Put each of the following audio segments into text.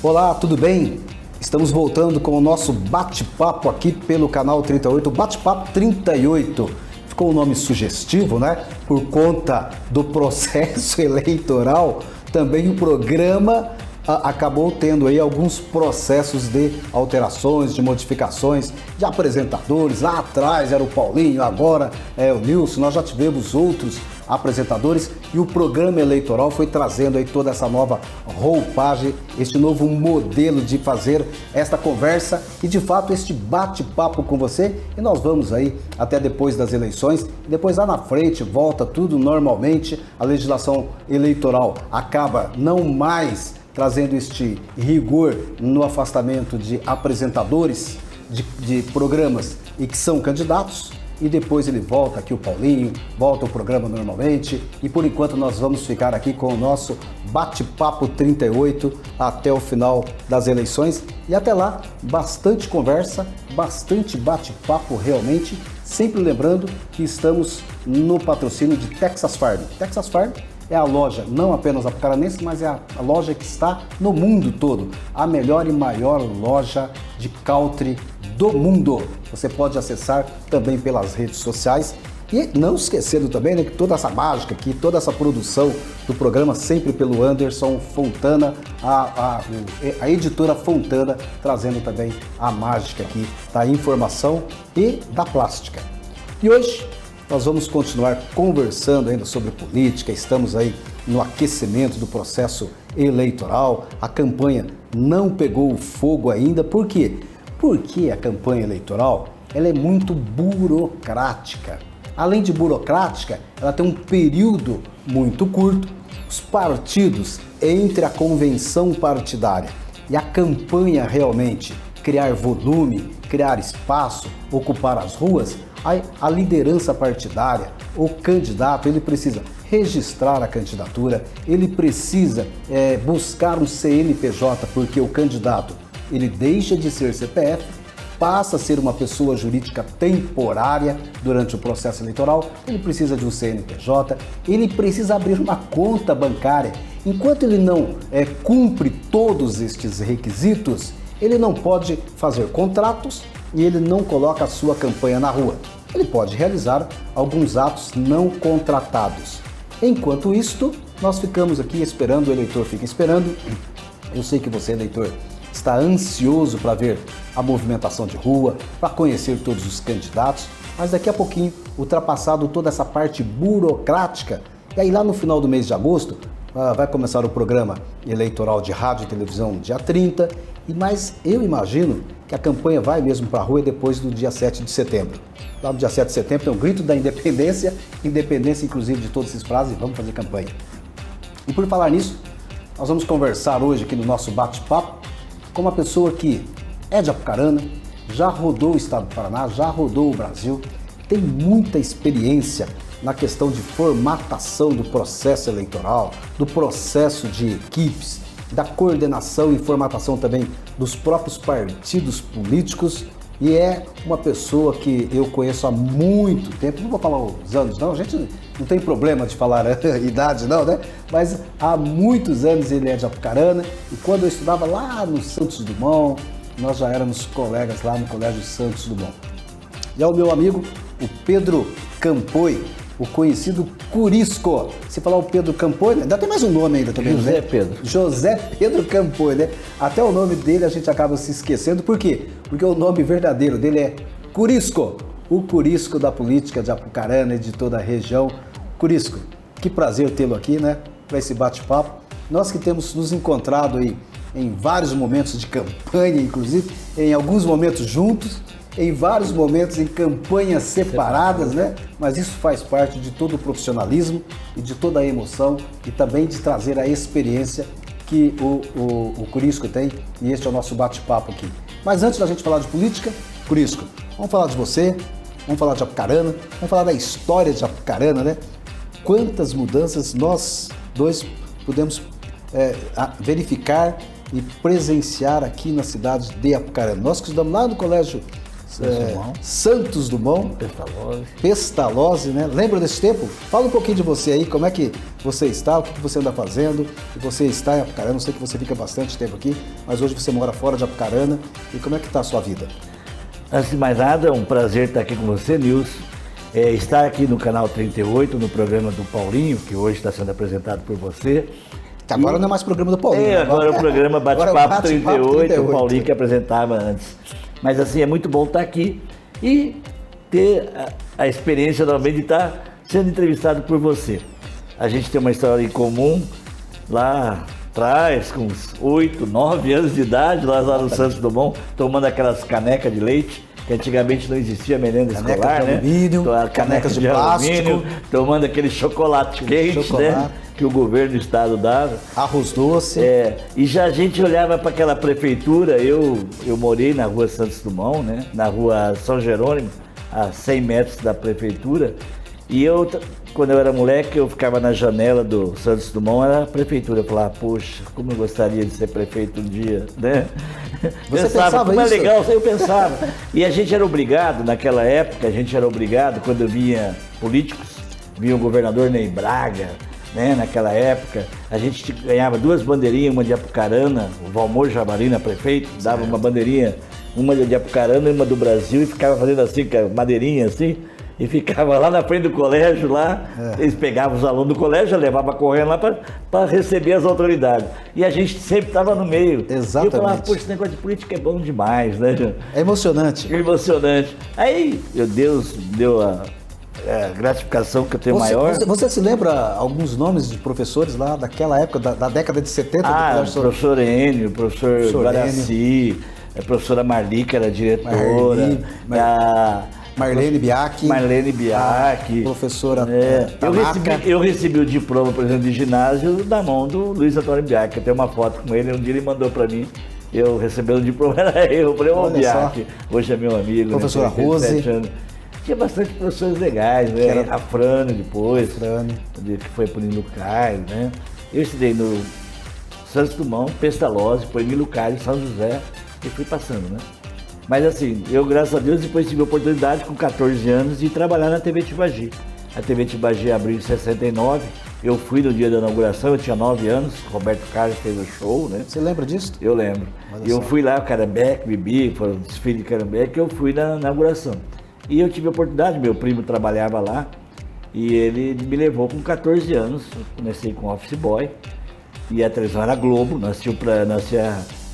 Olá, tudo bem? Estamos voltando com o nosso bate-papo aqui pelo canal 38, Bate-Papo 38. Ficou um nome sugestivo, né? Por conta do processo eleitoral, também o programa acabou tendo aí alguns processos de alterações, de modificações, de apresentadores. Lá atrás era o Paulinho, agora é o Nilson. Nós já tivemos outros apresentadores e o programa eleitoral foi trazendo aí toda essa nova roupagem, este novo modelo de fazer esta conversa e de fato este bate-papo com você. E nós vamos aí até depois das eleições e depois lá na frente volta tudo normalmente. A legislação eleitoral acaba não mais trazendo este rigor no afastamento de apresentadores de programas e que são candidatos. E depois ele volta aqui, o Paulinho, volta o programa normalmente. E por enquanto nós vamos ficar aqui com o nosso Bate-Papo 38 até o final das eleições. E até lá, bastante conversa, bastante bate-papo realmente. Sempre lembrando que estamos no patrocínio de Texas Farm. Texas Farm é a loja, não apenas apucaranense, mas é a loja que está no mundo todo. A melhor e maior loja de country do mundo. Você pode acessar também pelas redes sociais. E não esquecendo também, né, que toda essa mágica aqui, toda essa produção do programa, sempre pelo Anderson Fontana, a editora Fontana, trazendo também a mágica aqui da informação e da plástica. E hoje nós vamos continuar conversando ainda sobre política. Estamos aí no aquecimento do processo eleitoral. A campanha não pegou o fogo ainda. Por quê? Porque a campanha eleitoral ela é muito burocrática. Além de burocrática, ela tem um período muito curto. Os partidos, entre a convenção partidária e a campanha realmente criar volume, criar espaço, ocupar as ruas, a liderança partidária, o candidato, ele precisa registrar a candidatura, ele precisa buscar um CNPJ, porque o candidato ele deixa de ser CPF, passa a ser uma pessoa jurídica temporária durante o processo eleitoral, ele precisa de um CNPJ, ele precisa abrir uma conta bancária. Enquanto ele não cumpre todos estes requisitos, ele não pode fazer contratos e ele não coloca a sua campanha na rua. Ele pode realizar alguns atos não contratados. Enquanto isto, nós ficamos aqui esperando, o eleitor fica esperando. Eu sei que você, eleitor, está ansioso para ver a movimentação de rua, para conhecer todos os candidatos, mas daqui a pouquinho, ultrapassado toda essa parte burocrática, e aí lá no final do mês de agosto, vai começar o programa eleitoral de rádio e televisão dia 30, mas eu imagino que a campanha vai mesmo para a rua depois do dia 7 de setembro. Lá no dia 7 de setembro tem o grito da independência inclusive de todos esses prazos, e vamos fazer campanha. E por falar nisso, nós vamos conversar hoje aqui no nosso bate-papo com uma pessoa que é de Apucarana, já rodou o estado do Paraná, já rodou o Brasil, tem muita experiência na questão de formatação do processo eleitoral, do processo de equipes, da coordenação e formatação também dos próprios partidos políticos, e é uma pessoa que eu conheço há muito tempo, não vou falar os anos não, a gente não tem problema de falar a idade não, né? Mas há muitos anos ele é de Apucarana, e quando eu estudava lá no Santos Dumont, nós já éramos colegas lá no Colégio Santos Dumont. E é o meu amigo, o Pedro Campoy, o conhecido Curisco. Se falar o Pedro Campoy, ainda tem mais um nome ainda também, José né? Pedro. José Pedro Campoy, né? Até o nome dele a gente acaba se esquecendo. Por quê? Porque o nome verdadeiro dele é Curisco, o Curisco da política de Apucarana e de toda a região. Curisco, que prazer tê-lo aqui, né? Para esse bate-papo. Nós que temos nos encontrado aí em vários momentos de campanha, inclusive, em alguns momentos juntos, em vários momentos em campanhas separadas, né? Mas isso faz parte de todo o profissionalismo e de toda a emoção e também de trazer a experiência que o Curisco tem, e este é o nosso bate-papo aqui. Mas antes da gente falar de política, Curisco, vamos falar de você, vamos falar de Apucarana, vamos falar da história de Apucarana, né? Quantas mudanças nós dois pudemos verificar e presenciar aqui na cidade de Apucarana. Nós que estudamos lá no Colégio Santos Dumont, Pestalozzi, né? Lembra desse tempo? Fala um pouquinho de você aí, como é que você está, o que você anda fazendo. E você está em Apucarana, eu sei que você fica bastante tempo aqui, mas hoje você mora fora de Apucarana. E como é que está a sua vida? Antes de mais nada, é um prazer estar aqui com você, Nilson. Estar aqui no Canal 38, no programa do Paulinho, que hoje está sendo apresentado por você. Que agora não é mais programa do Paulinho. Agora é o programa Bate-Papo 38, o Paulinho que apresentava antes. Mas assim, é muito bom estar aqui e ter a experiência novamente de estar sendo entrevistado por você. A gente tem uma história em comum lá atrás, com uns 8, 9 anos de idade, lá no Santos Dumont, tomando aquelas canecas de leite, que antigamente não existia merenda escolar, né? Canecas de plástico, alumínio, tomando aquele chocolate quente, né? Que o governo do estado dava. Arroz doce. E já a gente olhava para aquela prefeitura, eu morei na rua Santos Dumont, né? Na rua São Jerônimo, a 100 metros da prefeitura, e quando eu era moleque, eu ficava na janela do Santos Dumont, era a prefeitura. Eu falava, poxa, como eu gostaria de ser prefeito um dia, né? Você pensava como isso? É legal, eu pensava. E a gente era obrigado, naquela época, quando vinha políticos, vinha o governador Ney Braga, né? Naquela época, a gente ganhava 2 bandeirinhas, uma de Apucarana, o Valmor Jabarina, prefeito, dava uma bandeirinha, uma de Apucarana e uma do Brasil, e ficava fazendo assim, com a madeirinha assim, e ficava lá na frente do colégio, eles pegavam os alunos do colégio, levavam correndo lá para receber as autoridades. E a gente sempre estava no meio. Exatamente. E eu falava, poxa, esse negócio de política é bom demais, né? É emocionante. É emocionante. Aí, meu Deus, deu a gratificação que eu tenho maior. Você se lembra alguns nomes de professores lá daquela época, da década de 70? Professor Enio, professor Guaraci, a professora Marli, que era diretora, Marlene Biaki. Professora Tanaka. Eu recebi o diploma, por exemplo, de ginásio da mão do Luiz Antônio Biaki. Eu tenho uma foto com ele, um dia ele mandou para mim. Eu recebendo o diploma, era eu. Falei, Biaki, hoje é meu amigo. Professora Rose. Tinha bastante professores legais, né? Era a Frane depois, que foi por Emílio Caio, né? Eu estudei no Santos Dumont, Pestalozzi, por Emílio Caio, São José, e fui passando, né? Mas assim, eu, graças a Deus, depois tive a oportunidade, com 14 anos, de trabalhar na TV Tibagi. A TV Tibagi abriu em 69, eu fui no dia da inauguração, eu tinha 9 anos, Roberto Carlos fez o show, né? Você lembra disso? Eu lembro. E eu fui lá, o Carambeque, Bibi, foi um desfile de Carambeque, eu fui na inauguração. E eu tive a oportunidade, meu primo trabalhava lá, e ele me levou com 14 anos, eu comecei com office boy, e a televisão era Globo,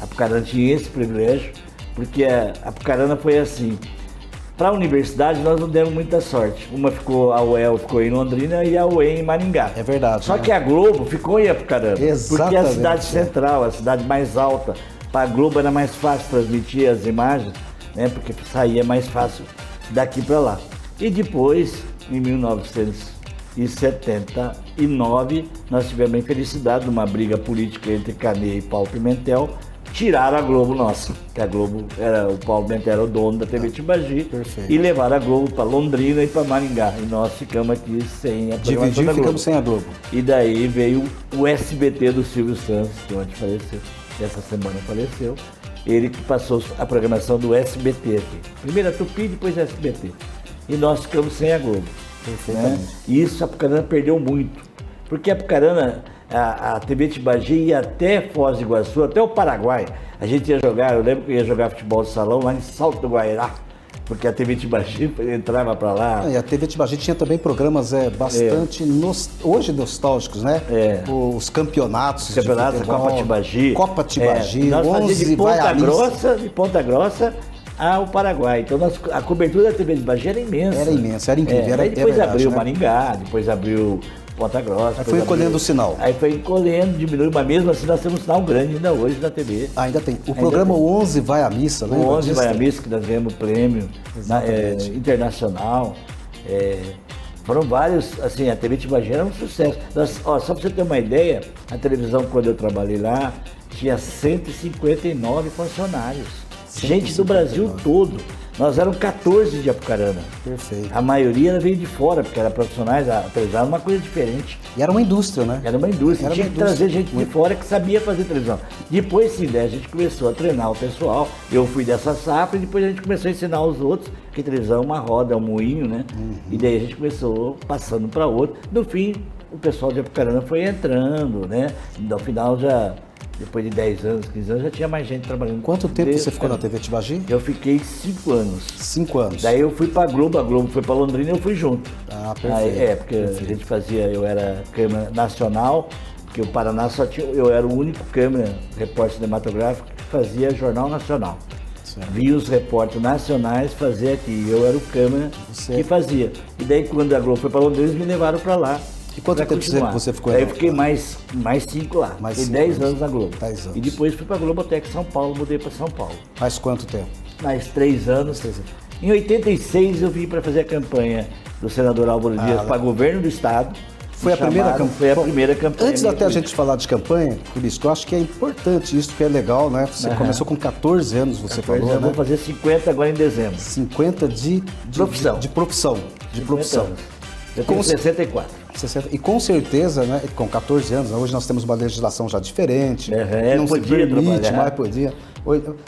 Apucarana tinha esse privilégio, porque a Apucarana foi assim, para a universidade nós não demos muita sorte, a UEL ficou em Londrina e a UEM em Maringá. É verdade. Só que a Globo ficou em Apucarana, exatamente, porque é a cidade central, a cidade mais alta, para a Globo era mais fácil transmitir as imagens, né, porque saía mais fácil daqui para lá. E depois, em 1979, nós tivemos a infelicidade de uma briga política entre Canê e Paulo Pimentel, tiraram a Globo nossa, que a Globo o Paulo Pimentel era o dono da TV Tibagi, e levaram a Globo para Londrina e para Maringá, e nós ficamos aqui sem a programação da Globo. Ficamos sem a Globo. E daí veio o SBT do Silvio Santos, que ontem faleceu, essa semana faleceu. Ele que passou a programação do SBT aqui. Primeiro a Tupi, depois a SBT. E nós ficamos sem a Globo. Né? E isso a Apucarana perdeu muito. Porque a Apucarana, a TV Tibagi ia até Foz do Iguaçu, até o Paraguai. A gente ia jogar, eu lembro que eu ia jogar futebol de salão lá em Salto do Guairá. Porque a TV Tibagi entrava para lá. E a TV Tibagi tinha também programas bastante, hoje nostálgicos, né? Os campeonatos a Copa Tibagi. Copa Tibagi, nós fazíamos de Ponta Grossa ao Paraguai. Então a cobertura da TV Tibagi era imensa. Era imensa, era incrível. Depois abriu Maringá, depois abriu Ponta Grossa. Aí foi encolhendo o sinal. Aí foi encolhendo, diminuiu, mas mesmo assim nós temos um sinal grande ainda hoje na TV. Ainda tem. O programa 11 Vai à Missa, né? O 11 Vai à Missa, que nós ganhamos prêmio internacional. Foram vários, assim, a TV Tibagi era um sucesso. Só para você ter uma ideia, a televisão, quando eu trabalhei lá, tinha 159 funcionários. Gente do Brasil todo. Nós éramos 14 de Apucarana. Perfeito. A maioria veio de fora, porque era profissionais, a televisão era uma coisa diferente. E era uma indústria, né? Era uma indústria, Era tinha uma que trazer indústria. gente de fora que sabia fazer televisão. Depois, sim, daí a gente começou a treinar o pessoal, eu fui dessa safra e depois a gente começou a ensinar os outros, que televisão é uma roda, é um moinho, né? E daí a gente começou passando para outro. No fim, o pessoal de Apucarana foi entrando, né? No final já... Depois de 10 anos, 15 anos, já tinha mais gente trabalhando. Quanto tempo você ficou na TV Tibagi? Eu fiquei 5 anos. 5 anos. Daí eu fui pra Globo, a Globo foi pra Londrina e eu fui junto. Ah, perfeito. Aí, porque a gente fazia, eu era câmera nacional, porque o Paraná só tinha, eu era o único câmera, repórter cinematográfico, que fazia Jornal Nacional. Certo. Via os repórteres nacionais fazer aqui, eu era o câmera que fazia. E daí quando a Globo foi pra Londrina, eles me levaram pra lá. E quanto tempo você ficou aí? Eu fiquei mais 5 lá. Mais fiquei 5 10 anos na Globo. 10 anos. E depois fui para a Globotec São Paulo, mudei para São Paulo. Mais quanto tempo? Mais 3 anos. Em 86 eu vim para fazer a campanha do senador Álvaro Dias para governo do estado. Foi a primeira campanha? Foi a primeira campanha. Antes até a gente falar de campanha, por isso, eu acho que é importante isso, que é legal, né? Você começou com 14 anos, você falou, né? Vou fazer 50 agora em dezembro. 50 de profissão. De profissão. Anos. Eu tenho 64. E com certeza, né, com 14 anos, hoje nós temos uma legislação já diferente, não se permite, mais podia.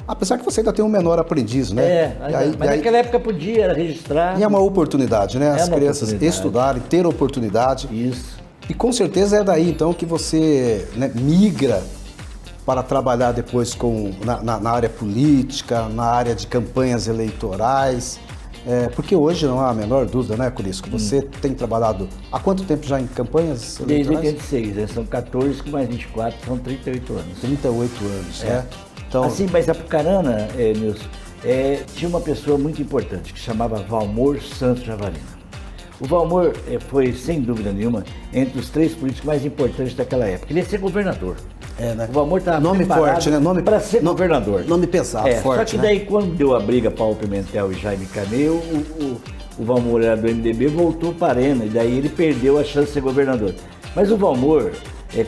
Apesar que você ainda tem um menor aprendiz, né? Mas naquela época podia, era registrar. E é uma oportunidade, né? As crianças estudarem, ter oportunidade. Isso. E com certeza é daí então que você, né, migra para trabalhar depois na área política, na área de campanhas eleitorais. Porque hoje não há a menor dúvida, né, Curisco? Você tem trabalhado há quanto tempo já em campanhas eleitorais? Desde 86, são 14 com mais 24, são 38 anos. 38 anos, né? Então... Assim, mas Apucarana, Nilson, tinha uma pessoa muito importante que chamava Valmor Santos Javarino. O Valmor foi, sem dúvida nenhuma, entre os 3 políticos mais importantes daquela época. Ele ia ser governador. Né? O Valmor estava nome forte, né? Nome para ser governador. Nome pesado, forte. Só que daí, quando deu a briga Paulo Pimentel e Jaime Caneu, o Valmor era do MDB, voltou para a Arena, e daí ele perdeu a chance de ser governador. Mas o Valmor,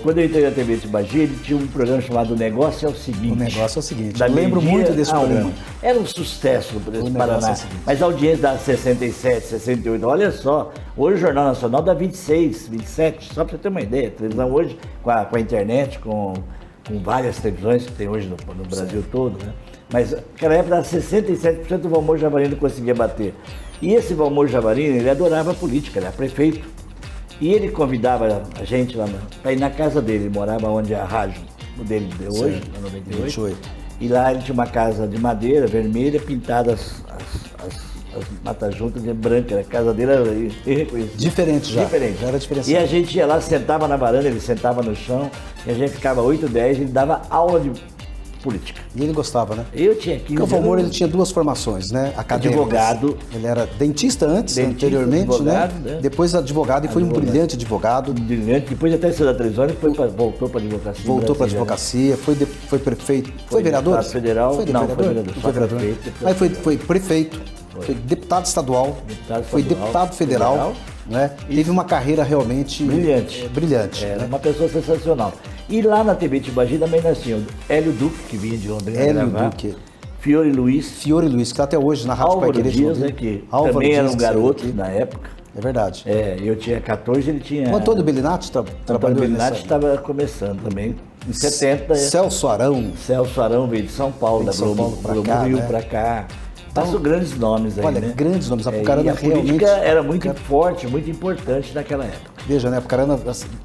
quando eu entrei na TV Tibagi, ele tinha um programa chamado O Negócio é o Seguinte. O Negócio é o Seguinte. Eu lembro muito desse programa. Era um sucesso no Paraná. Mas a audiência dava 67, 68. Olha só, hoje o Jornal Nacional dá 26, 27, só para você ter uma ideia. A televisão hoje, com a internet, com várias televisões que tem hoje no Brasil todo, né? Mas naquela época, 67% do Valmor Javarino conseguia bater. E esse Valmor Javarino, ele adorava a política, ele era prefeito. E ele convidava a gente lá para ir na casa dele, ele morava onde a rádio dele de hoje, na 98. 28. E lá ele tinha uma casa de madeira vermelha, pintada as matas juntas de branca. A casa dele era irreconhecível. Diferente já. Diferente. Já era diferenciado. E a gente ia lá, sentava na varanda, ele sentava no chão, e a gente ficava 8, 10, ele dava aula de política. E ele gostava, né? Eu tinha 15 anos. Porque o Valmor, ele tinha 2 formações, né? Acadêmicas. Advogado. Ele era dentista anteriormente, advogado, né? Depois advogado e foi um brilhante advogado. Brilhante. Depois até saiu da televisão e voltou para a advocacia. Voltou para a advocacia, foi prefeito. Foi vereador? Deputado federal. Não, foi vereador. Foi vereador. Aí foi prefeito, foi deputado estadual, foi deputado federal. Né? Teve uma carreira realmente brilhante. Era uma pessoa sensacional. E lá na TV Tibagi também nós tínhamos Hélio Duque, que vinha de Londrina gravar. Duque. Fiore Luiz, que está até hoje na Rádio Álvaro Dias, né, que também era um garoto na época. É verdade. Eu tinha 14, ele tinha... O Antônio Bellinati trabalhou. Antônio Bellinati estava começando também, em 70. Celso Arão veio de São Paulo, da Globo, Rio para cá. Passou grandes nomes aí, né? Grandes nomes. Apucarana e a política era muito forte, muito importante naquela época. Veja, né? Apucarana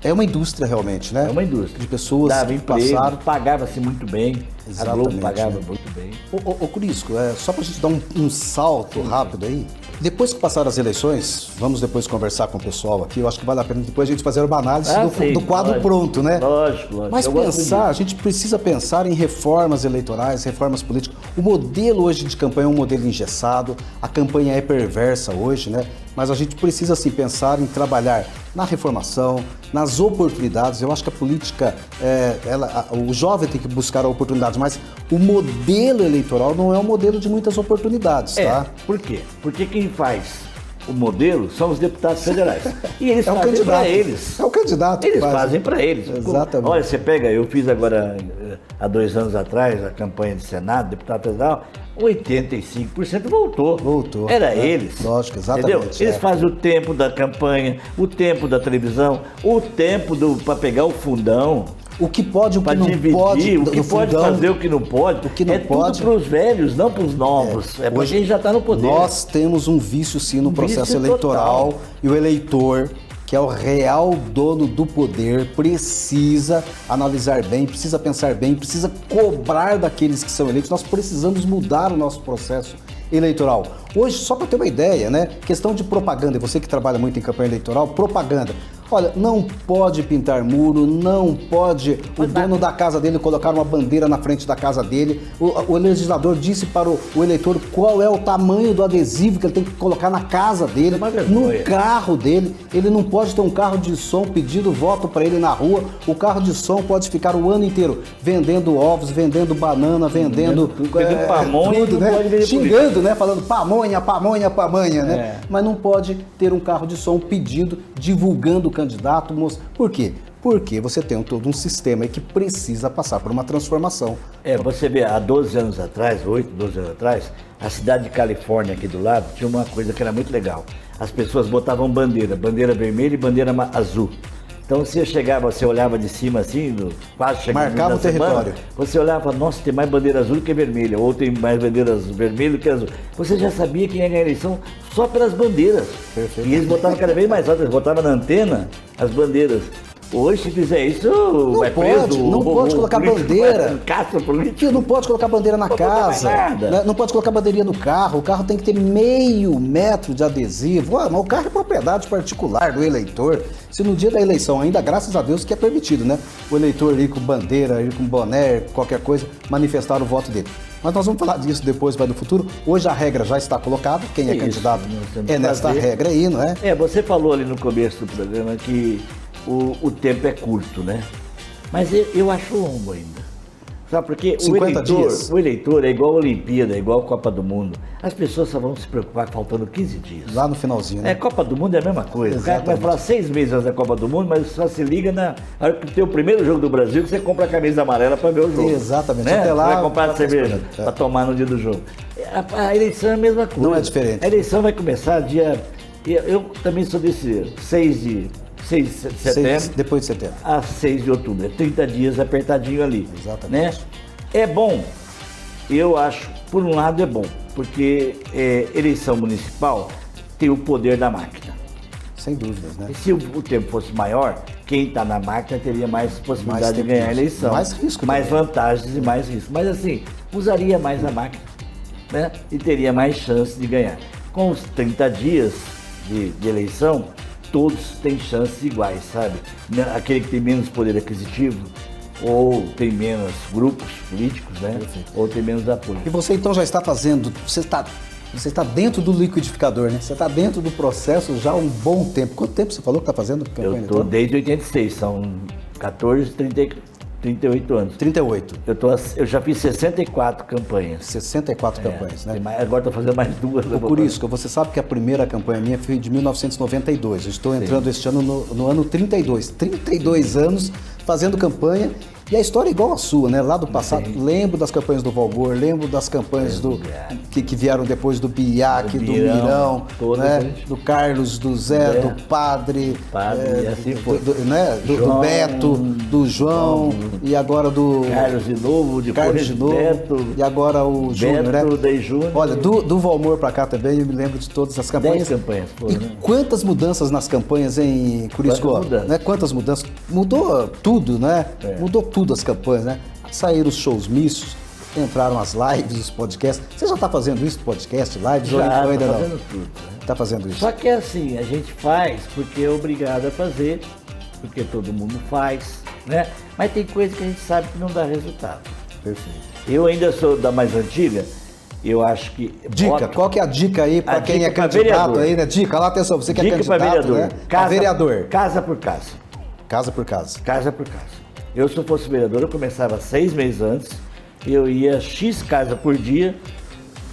é uma indústria realmente, né? É uma indústria. De pessoas dava que emprego, passaram. Pagava-se muito bem. Exatamente, a Globo pagava muito bem. Ô Curisco, só pra gente dar um salto rápido aí. Depois que passaram as eleições, vamos depois conversar com o pessoal aqui. Eu acho que vale a pena depois a gente fazer uma análise do quadro pronto, né? Lógico. Mas a gente precisa pensar em reformas eleitorais, reformas políticas. O modelo hoje de campanha é um modelo engessado, a campanha é perversa hoje, né? Mas a gente precisa, assim, pensar em trabalhar na reformação, nas oportunidades. Eu acho que a política, o jovem tem que buscar oportunidades, mas o modelo eleitoral não é um modelo de muitas oportunidades, tá? Por quê? Porque quem faz o modelo são os deputados federais. E eles fazem para eles. É o candidato. Eles fazem para eles. Exatamente. Olha, você pega, eu fiz agora há 2 anos atrás, a campanha de Senado, deputado federal, 85% voltou. Voltou. Era eles. Lógico, exatamente. Entendeu? Eles fazem o tempo da campanha, o tempo da televisão, o tempo para pegar o fundão. O que pode, o que não dividir, pode. O que pode fundão, fazer, o que não pode. O que não pode. Tudo para os velhos, não para os novos. É para quem já está no poder. Nós temos um vício sim no processo eleitoral total. E o eleitor, que é o real dono do poder, precisa analisar bem, precisa pensar bem, precisa cobrar daqueles que são eleitos. Nós precisamos mudar o nosso processo eleitoral. Hoje, só para ter uma ideia, né? Questão de propaganda, e você que trabalha muito em campanha eleitoral, propaganda. Olha, não pode pintar muro, não pode o dono da casa dele colocar uma bandeira na frente da casa dele. O legislador disse para o eleitor qual é o tamanho do adesivo que ele tem que colocar na casa dele, no carro dele. Ele não pode ter um carro de som pedindo voto para ele na rua. O carro de som pode ficar o ano inteiro vendendo ovos, vendendo banana, vendendo pamonha, tudo, né? Xingando, né? Falando pamonha, pamonha, pamonha, né? É. Mas não pode ter um carro de som pedindo, divulgando o candidato. Por quê? Porque você tem todo um sistema aí que precisa passar por uma transformação. Você vê, há 12 anos atrás, 8, 12 anos atrás, a cidade de Califórnia aqui do lado tinha uma coisa que era muito legal. As pessoas botavam bandeira vermelha e bandeira azul. Então você chegava, você olhava de cima assim, quase chegando marcava o território. Você olhava e falava, nossa, tem mais bandeira azul que vermelha, ou tem mais bandeiras vermelhas do que azul. Você já sabia quem ia ganhar a eleição só pelas bandeiras. Perfeito. E eles botavam cada vez mais alto, eles botavam na antena as bandeiras. Hoje, se fizer isso, não vai pode, preso. não pode colocar bandeira. Caça político. Não pode colocar bandeira na casa. Né? Não pode colocar bandeirinha no carro. O carro tem que ter meio metro de adesivo. Mas o carro é propriedade particular do eleitor. Se no dia da eleição, ainda graças a Deus que é permitido, né? O eleitor ir com bandeira, ir com boné, qualquer coisa, manifestar o voto dele. Mas nós vamos falar disso depois, vai no futuro. Hoje a regra já está colocada. Quem é candidato é nesta regra aí, não é? Você falou ali no começo do programa que o tempo é curto, né? Mas eu acho longo ainda. Sabe por quê? 50 dias. O eleitor é igual a Olimpíada, é igual a Copa do Mundo. As pessoas só vão se preocupar faltando 15 dias. Lá no finalzinho, né? Copa do Mundo é a mesma coisa. Exatamente. O cara vai falar 6 meses antes da Copa do Mundo, mas só se liga na hora que tem o primeiro jogo do Brasil que você compra a camisa amarela para ver o jogo. Exatamente. Né? Até lá, você vai comprar cerveja para tomar no dia do jogo. A eleição é a mesma coisa. Não é diferente. A eleição vai começar dia... Eu também sou desse 6 de setembro. Depois de setembro. A 6 de outubro. É 30 dias apertadinho ali. Exatamente. Né? É bom. Eu acho, por um lado é bom, porque eleição municipal tem o poder da máquina. Sem dúvidas, né? E se o tempo fosse maior, quem está na máquina teria mais possibilidade de ganhar a eleição. Mais risco. Mais vantagens e mais risco. Mas assim, usaria mais a máquina, né? E teria mais chance de ganhar. Com os 30 dias de eleição, todos têm chances iguais, sabe? Aquele que tem menos poder aquisitivo, ou tem menos grupos políticos, né? Perfeito. Ou tem menos apoio. E você então já está fazendo, você está dentro do liquidificador, né? Você está dentro do processo já há um bom tempo. Quanto tempo você falou que está fazendo campanha Eu estou eleitoral? desde 86, são 14, 38 anos. 38. Eu já fiz 64 campanhas. 64 campanhas, né? Agora estou fazendo mais 2. Por isso, você sabe que a primeira campanha minha foi de 1992. Eu estou entrando este ano no ano 32. 32 anos fazendo campanha. E a história é igual a sua, né? Lá do passado, lembro das campanhas do Valmor, lembro das campanhas que vieram depois do Biac, do Mirão, né? Do Carlos, do Zé, do Padre, e assim foi. Do Beto, do João, e agora do... Carlos de novo, depois Beto, e agora o Júnior, né? Dei Júnior. Olha, do Valmor pra cá também, eu me lembro de todas as campanhas. 10 campanhas. E quantas mudanças nas campanhas em Curisco? Quantas mudanças? Mudou tudo, né? Mudou tudo as campanhas, né? Saíram os shows mistos, entraram as lives, os podcasts. Você já está fazendo isso, podcast, lives? Já, ou ainda tá não? fazendo tudo. Né? Está fazendo isso. Só que é assim, a gente faz porque é obrigado a fazer, porque todo mundo faz, né? Mas tem coisa que a gente sabe que não dá resultado. Perfeito. Eu ainda sou da mais antiga, eu acho que... Dica, qual que é a dica aí para quem é candidato vereador. aí, né? Dica, lá atenção, você que é candidato, vereador. né? Vereador. Casa por casa. Casa por casa. Casa por casa. Eu, se eu fosse vereador, eu começava 6 meses antes, eu ia X casa por dia,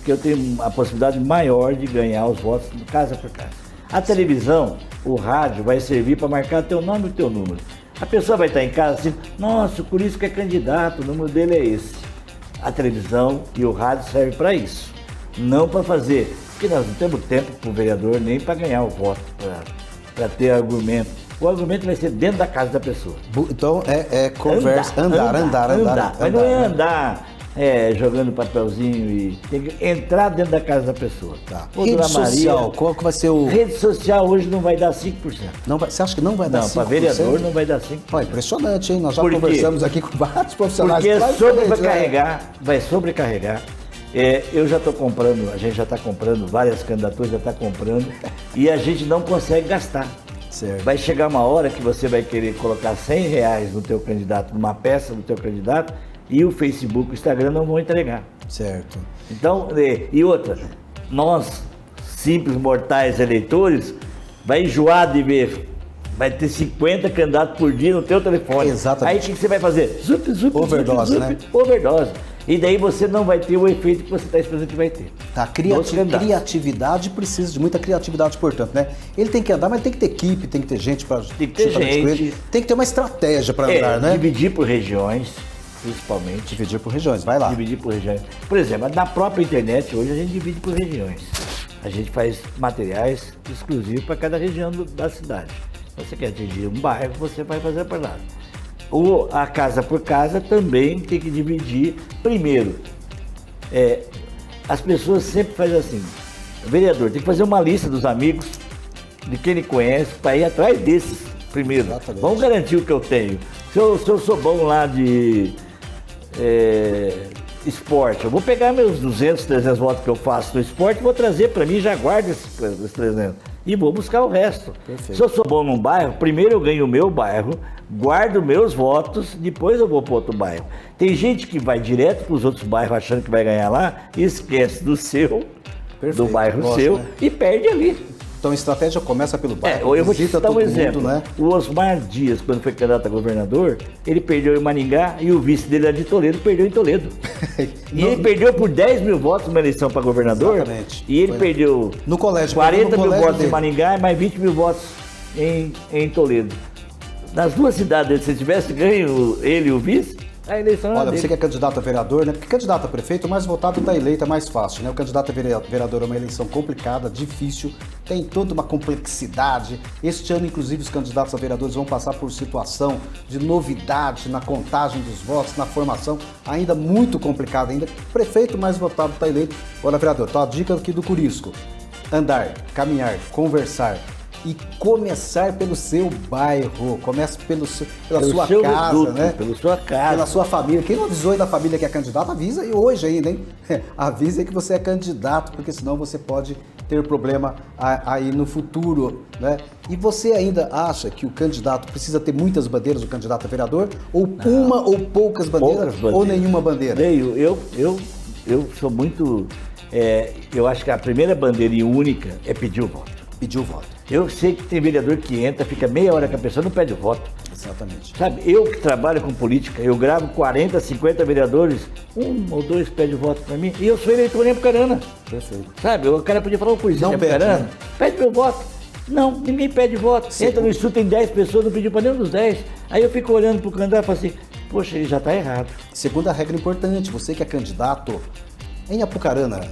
que eu tenho a possibilidade maior de ganhar os votos casa por casa. A televisão, o rádio vai servir para marcar teu nome e teu número. A pessoa vai estar em casa assim, nossa, o Curisco é candidato, o número dele é esse. A televisão e o rádio servem para isso, não para fazer, porque nós não temos tempo para o vereador nem para ganhar o voto, para ter argumento. O argumento vai ser dentro da casa da pessoa. Então é conversa, andar. Mas não é andar jogando papelzinho e tem que entrar dentro da casa da pessoa. Tá. Rede social, qual que vai ser o... Rede social hoje não vai dar 5%. Não vai, você acha que não vai dar 5%? Não, para vereador não vai dar 5%. Ó, impressionante, hein? Nós já conversamos aqui com vários profissionais. Porque vai sobrecarregar. Eu já estou comprando, a gente já está comprando, várias candidaturas já está comprando e a gente não consegue gastar. Certo. Vai chegar uma hora que você vai querer colocar R$100 no teu candidato, numa peça do teu candidato, e o Facebook, o Instagram não vão entregar. Certo. Então, e outra, nós, simples mortais eleitores, vai enjoar de ver, vai ter 50 candidatos por dia no teu telefone. Exatamente. Aí o que você vai fazer? Overdose, né? Overdose. E daí você não vai ter o efeito que você está esperando que vai ter. Tá, criatividade precisa de muita criatividade, portanto, né? Ele tem que andar, mas tem que ter equipe, tem que ter gente para... Tem que ter gente. Tem que ter uma estratégia para andar, né? Dividir por regiões, principalmente. Dividir por regiões, vai lá. Dividir por regiões. Por exemplo, na própria internet, hoje a gente divide por regiões. A gente faz materiais exclusivos para cada região da cidade. Você quer atingir um bairro, você vai fazer para lá. Ou a casa por casa também tem que dividir. Primeiro, as pessoas sempre fazem assim, o vereador tem que fazer uma lista dos amigos, de quem ele conhece, para ir atrás desses primeiro. Exatamente. Vamos garantir o que eu tenho. Se eu sou bom lá de esporte, eu vou pegar meus 200, 300 votos que eu faço no esporte, vou trazer para mim, já guardo esses 300 e vou buscar o resto. Perfeito. Se eu sou bom num bairro, primeiro eu ganho o meu bairro, guardo meus votos, depois eu vou para outro bairro. Tem gente que vai direto para os outros bairros achando que vai ganhar lá e esquece do seu, do bairro seu, né? E perde ali. Então a estratégia começa pelo bairro, eu vou te dar um exemplo, mundo, né? O Osmar Dias, quando foi candidato a governador, ele perdeu em Maringá e o vice dele era de Toledo, perdeu em Toledo. E ele perdeu por 10 mil votos numa eleição para governador. Exatamente. E ele perdeu no colégio, 40 mil votos dele em Maringá e mais 20 mil votos em Toledo. Nas duas cidades, se tivesse ganho ele e o vice, a eleição era Olha, dele. você que é candidato a vereador, né? Porque candidato a prefeito, o mais votado está eleito, é mais fácil, né? O candidato a vereador é uma eleição complicada, difícil, tem toda uma complexidade. Este ano, inclusive, os candidatos a vereadores vão passar por situação de novidade na contagem dos votos, na formação, ainda muito complicada ainda. Prefeito mais votado está eleito. Olha, vereador, tá a dica aqui do Curisco. Andar, caminhar, conversar e começar pelo seu bairro, comece pela sua casa, reduto, né? Pela sua casa. Pela sua família. Quem não avisou aí da família que é candidato, avisa aí hoje ainda, hein? Avisa aí que você é candidato, porque senão você pode ter problema aí no futuro, né? E você ainda acha que o candidato precisa ter muitas bandeiras, o candidato a vereador? Ou uma ou poucas bandeiras, ou nenhuma bandeira? Eu sou muito... eu acho que a primeira bandeira e única é pedir o voto. Pedir o voto. Eu sei que tem vereador que entra, fica meia hora com a pessoa, não pede o voto. Exatamente. Sabe, eu que trabalho com política, eu gravo 40, 50 vereadores, um ou dois pedem voto pra mim, e eu sou eleitor em Apucarana. Perfeito. Sabe, o cara podia falar, ô Curisco, não pede, Apucarana, né? Pede meu voto. Não, ninguém pede voto. Sim. Entra no estudo, tem 10 pessoas, não pediu pra nenhum dos 10. Aí eu fico olhando pro candidato e falo assim, poxa, ele já tá errado. Segunda regra importante, você que é candidato em Apucarana,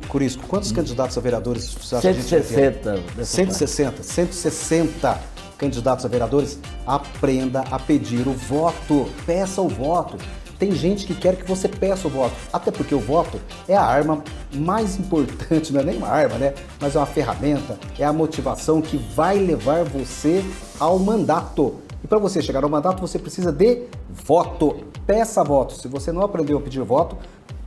Curisco, quantos candidatos a vereadores você acha 160. 160 candidatos a vereadores. Aprenda a pedir o voto, peça o voto. Tem gente que quer que você peça o voto, até porque o voto é a arma mais importante, não é nem uma arma, né? Mas é uma ferramenta, é a motivação que vai levar você ao mandato. E para você chegar ao mandato, você precisa de voto. Peça voto. Se você não aprendeu a pedir voto,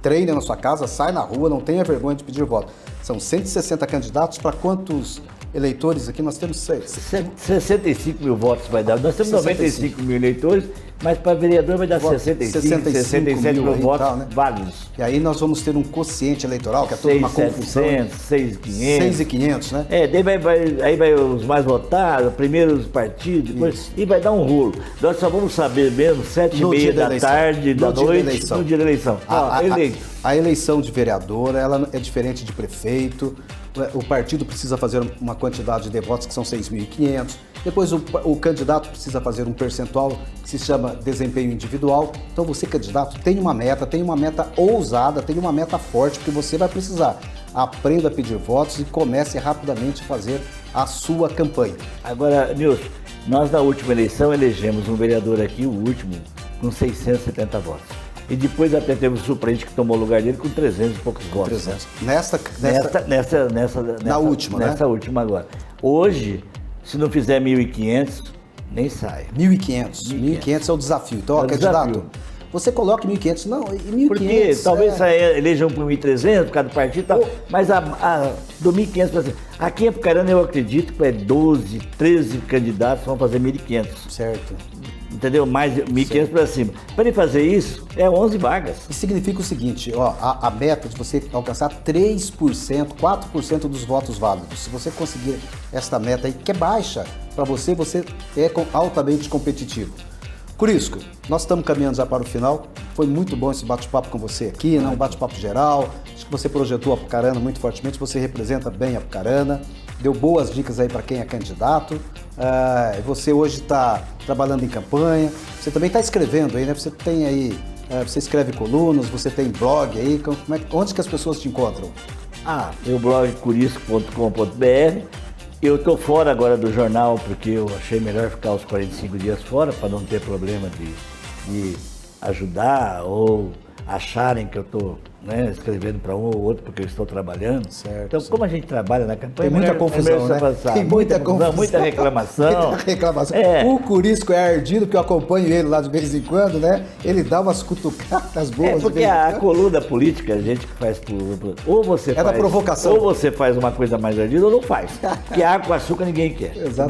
treine na sua casa, sai na rua, não tenha vergonha de pedir voto. São 160 candidatos para quantos eleitores aqui? Nós temos 65 mil votos vai dar. Nós temos 95 mil eleitores, mas para vereador vai dar 67 mil votos tal, né? válidos. E aí nós vamos ter um quociente eleitoral, que é toda uma confusão. 6.500, né? Daí aí vai os mais votados, primeiro os partidos, depois, e vai dar um rolo. Nós só vamos saber mesmo 7h30 da tarde, da noite, no dia da eleição. A eleição de vereador, ela é diferente de prefeito. O partido precisa fazer uma quantidade de votos que são 6.500. Depois o candidato precisa fazer um percentual que se chama desempenho individual. Então você, candidato, tem uma meta ousada, tem uma meta forte, porque você vai precisar. Aprenda a pedir votos e comece rapidamente a fazer a sua campanha. Agora, Nilson, nós na última eleição elegemos um vereador aqui, o último, com 670 votos. E depois até teve o suplente que tomou o lugar dele com 300 e poucos votos. 300. Na última, né? Nessa última agora. Hoje, se não fizer 1.500, nem sai. 1.500 é o desafio. Então, ó, candidato, desafio. Você coloca 1.500, não, e 1.500... Porque talvez elejam por 1.300 por causa do partido e tal, mas do 1.500 para cima. Aqui em Apucarana eu acredito que 12, 13 candidatos vão fazer 1.500. Certo. Entendeu? Mais 1.500 para cima. Para ele fazer isso, é 11 vagas. Isso significa o seguinte, ó, a meta de você alcançar 3%, 4% dos votos válidos. Se você conseguir esta meta aí, que é baixa, para você é altamente competitivo. Curisco, nós estamos caminhando já para o final. Foi muito bom esse bate-papo com você aqui, né? Um bate-papo geral. Acho que você projetou a Apucarana muito fortemente, você representa bem a Apucarana, deu boas dicas aí para quem é candidato. Você hoje está trabalhando em campanha, você também está escrevendo aí, né? Você tem aí, você escreve colunas, você tem blog aí, onde que as pessoas te encontram? Meu blog curisco.com.br. Eu estou fora agora do jornal porque eu achei melhor ficar os 45 dias fora para não ter problema de ajudar ou acharem que eu estou escrevendo para um ou outro porque eu estou trabalhando. Certo, então, como a gente trabalha na campanha... Tem muita confusão, né? Tem muita confusão, muita reclamação. Muita reclamação. O Curisco é ardido, porque eu acompanho ele lá de vez em quando, né? Ele dá umas cutucadas boas. Porque a coluna política, a gente que faz tudo, ou você faz... da provocação. Ou você faz uma coisa mais ardida ou não faz. Porque água com açúcar ninguém quer. Exatamente.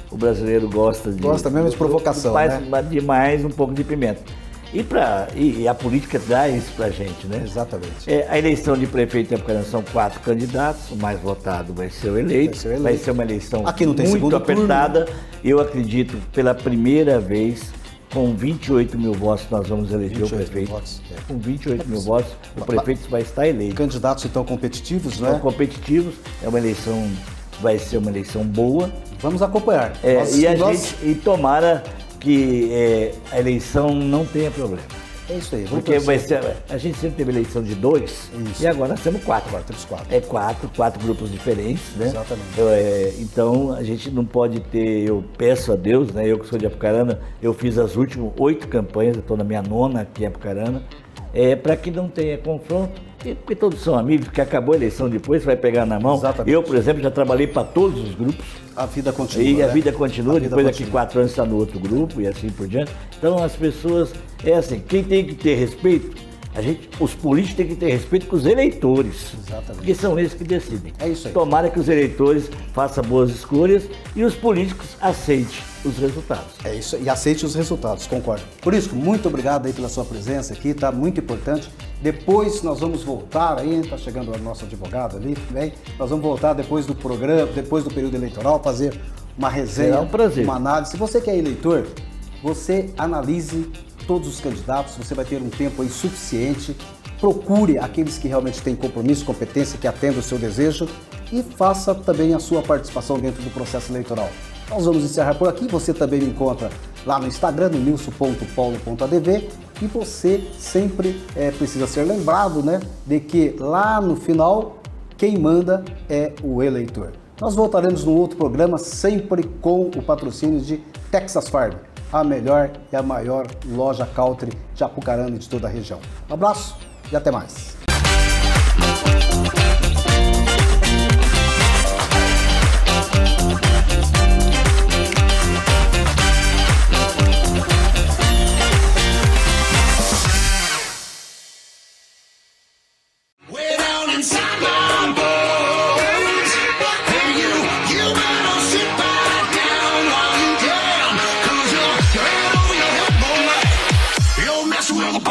O brasileiro gosta de... Gosta mesmo de provocação, faz né? demais um pouco de pimenta. E a política dá isso pra gente, né? Exatamente. A eleição de prefeito em Apucarana são 4 candidatos, o mais votado vai ser o eleito. Vai ser uma eleição aqui não tem muito apertada. Turno. Eu acredito, pela primeira vez, com 28 mil votos, nós vamos eleger o prefeito. Com 28 mil votos, o prefeito vai estar eleito. Candidatos então competitivos, né? São competitivos, vai ser uma eleição boa. Vamos acompanhar. E tomara que a eleição não tenha problema. É isso aí. Porque a gente sempre teve eleição de 2 e agora nós temos 4. Agora temos 4. 4 grupos diferentes, né? Exatamente. Então a gente não pode ter, eu peço a Deus, né? Eu que sou de Apucarana, eu fiz as últimas 8 campanhas, eu estou na minha 9ª aqui em Apucarana, para que não tenha confronto. Porque todos são amigos, porque acabou a eleição depois, vai pegar na mão. Exatamente. Eu, por exemplo, já trabalhei para todos os grupos. A vida continua. E a vida continua, depois daqui 4 anos está no outro grupo e assim por diante. Então as pessoas, quem tem que ter respeito, os políticos têm que ter respeito com os eleitores. Exatamente. Porque são eles que decidem. É isso aí. Tomara que os eleitores façam boas escolhas e os políticos aceitem os resultados. É isso, e aceite os resultados, concordo. Por isso, muito obrigado aí pela sua presença aqui, tá muito importante. Depois nós vamos voltar aí, tá chegando o nosso advogado ali também, nós vamos voltar depois do programa, depois do período eleitoral, fazer uma resenha, será um prazer. Uma análise. Se você que é eleitor, você analise todos os candidatos, você vai ter um tempo aí suficiente, procure aqueles que realmente têm compromisso, competência, que atendam o seu desejo e faça também a sua participação dentro do processo eleitoral. Nós vamos encerrar por aqui, você também me encontra lá no Instagram, no nilson.paulo.adv, e você sempre precisa ser lembrado, né, de que lá no final, quem manda é o eleitor. Nós voltaremos no outro programa, sempre com o patrocínio de Texas Farm, a melhor e a maior loja country de Apucarana e de toda a região. Um abraço e até mais. Mess with